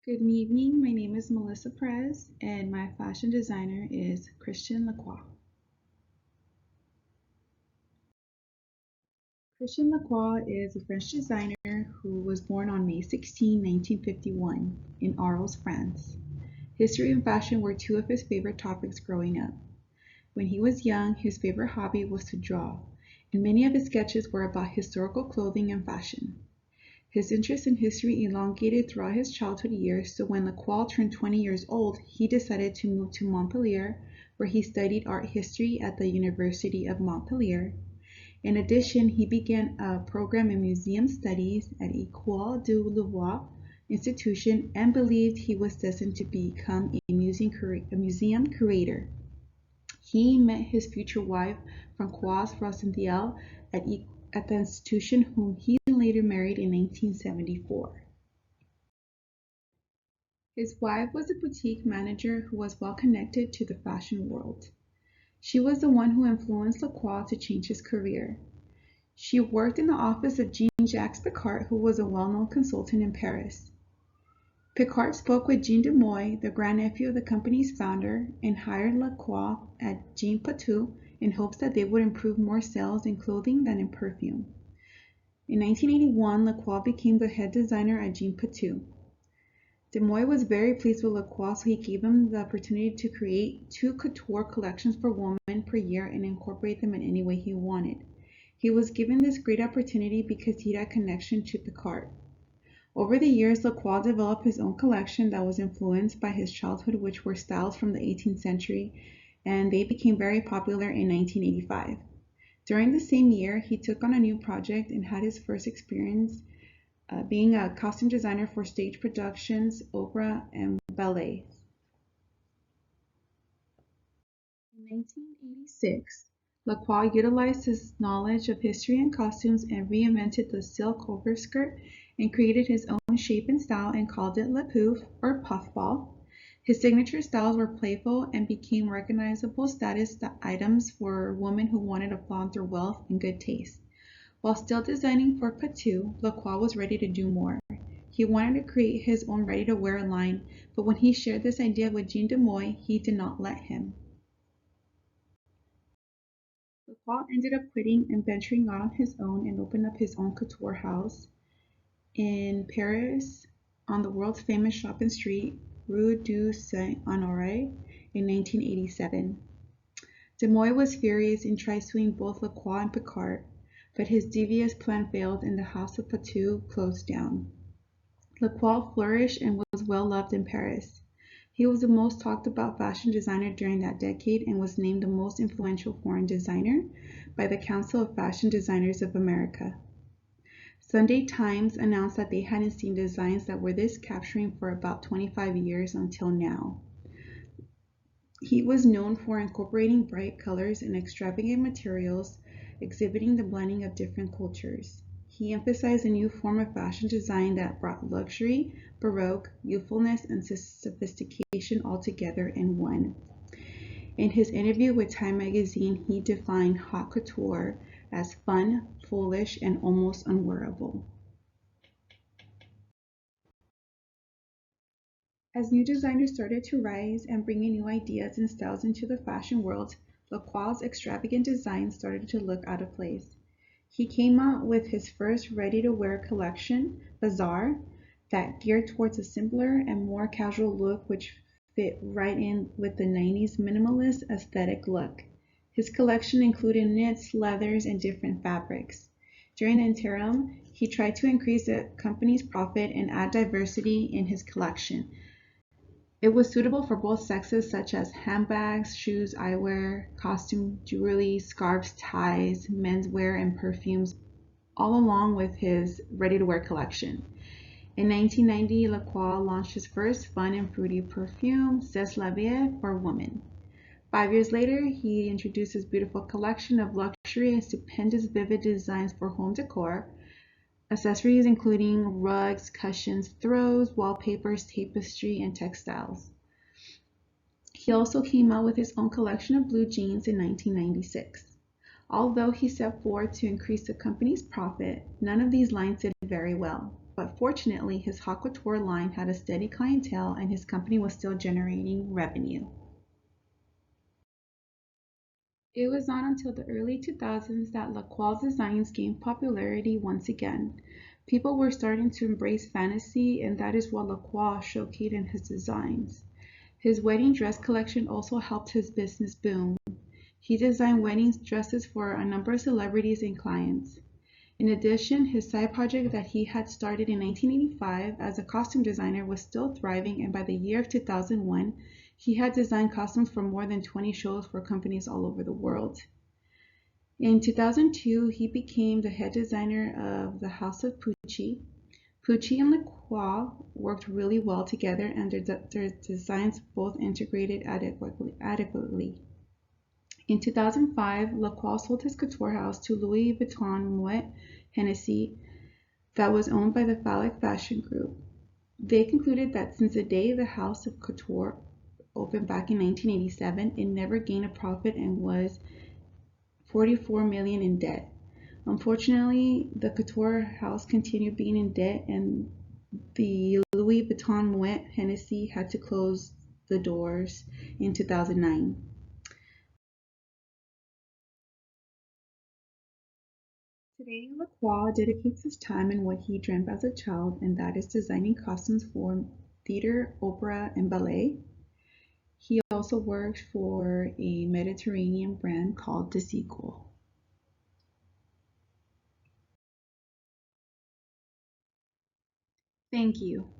Good evening, my name is Melissa Perez and my fashion designer is Lacroix. Christian Lacroix is a French designer who was born on May 16, 1951 in Arles, France. History and fashion were two of his favorite topics growing up. When he was young, his favorite hobby was to draw, and many of his sketches were about historical clothing and fashion. His interest in history elongated throughout his childhood years, so when Lacroix turned 20 years old, he decided to move to Montpellier, where he studied art history at the University of Montpellier. In addition, he began a program in museum studies at École de Louvois institution and believed he was destined to become a museum curator. He met his future wife, Françoise Rosenthal, at the institution, whom he later married in 1974. His wife was a boutique manager who was well connected to the fashion world. She was the one who influenced Lacroix to change his career. She worked in the office of Jean-Jacques Picard, who was a well-known consultant in Paris. Picard spoke with Jean de Moy, the grandnephew of the company's founder, and hired Lacroix at Jean Patou in hopes that they would improve more sales in clothing than in perfume. In 1981, Lacroix became the head designer at Jean Patou. De Moy was very pleased with Lacroix, so he gave him the opportunity to create 2 couture collections for women per year and incorporate them in any way he wanted. He was given this great opportunity because he had a connection to Picard. Over the years, Lacroix developed his own collection that was influenced by his childhood, which were styles from the 18th century, and they became very popular in 1985. During the same year, he took on a new project and had his first experience being a costume designer for stage productions, opera, and ballet. In 1986, Lacroix utilized his knowledge of history and costumes and reinvented the silk overskirt and created his own shape and style and called it le pouf, or puffball. His signature styles were playful and became recognizable status items for women who wanted to flaunt their wealth and good taste. While still designing for Patou, Lacroix was ready to do more. He wanted to create his own ready-to-wear line, but when he shared this idea with Jean de Moy, he did not let him. Lacroix ended up quitting and venturing out on his own and opened up his own couture house in Paris on the world's famous shopping street, Rue du Saint-Honoré, in 1987. De Moy was furious and tried suing both Lacroix and Picard, but his devious plan failed and the House of Patou closed down. Lacroix flourished and was well loved in Paris. He was the most talked about fashion designer during that decade and was named the most influential foreign designer by the Council of Fashion Designers of America. Sunday Times announced that they hadn't seen designs that were this capturing for about 25 years until now. He was known for incorporating bright colors and extravagant materials, exhibiting the blending of different cultures. He emphasized a new form of fashion design that brought luxury, baroque, youthfulness, and sophistication all together in one. In his interview with Time magazine, he defined haute couture as fun, foolish, and almost unwearable. As new designers started to rise and bringing new ideas and styles into the fashion world, Lacroix's extravagant designs started to look out of place. He came out with his first ready-to-wear collection, Bazaar, that geared towards a simpler and more casual look which fit right in with the 90s minimalist aesthetic look. His collection included knits, leathers, and different fabrics. During the interim, he tried to increase the company's profit and add diversity in his collection. It was suitable for both sexes, such as handbags, shoes, eyewear, costume, jewelry, scarves, ties, menswear, and perfumes, all along with his ready-to-wear collection. In 1990, Lacroix launched his first fun and fruity perfume, C'est la Vie, for women. 5 years later, he introduced his beautiful collection of luxury and stupendous vivid designs for home decor, accessories including rugs, cushions, throws, wallpapers, tapestry, and textiles. He also came out with his own collection of blue jeans in 1996. Although he set forward to increase the company's profit, none of these lines did very well. but fortunately his haute couture line had a steady clientele and his company was still generating revenue. It was not until the early 2000s that Lacroix's designs gained popularity once again. People were starting to embrace fantasy, and that is what Lacroix showcased in his designs. His wedding dress collection also helped his business boom. He designed wedding dresses for a number of celebrities and clients. In addition, his side project that he had started in 1985 as a costume designer was still thriving, and by the year of 2001, he had designed costumes for more than 20 shows for companies all over the world. In 2002, he became the head designer of the House of Pucci. Pucci and Lacroix worked really well together, and their designs both integrated adequately. In 2005, Lacroix sold his couture house to Louis Vuitton Moet Hennessy that was owned by the Phallic Fashion Group. They concluded that since the day the House of Couture opened back in 1987, it never gained a profit and was $44 million in debt. Unfortunately, the couture house continued being in debt, and the Louis Vuitton Moet Hennessy had to close the doors in 2009. Today, Lacroix dedicates his time in what he dreamt as a child, and that is designing costumes for theater, opera, and ballet. He also works for a Mediterranean brand called The Sequel. Thank you.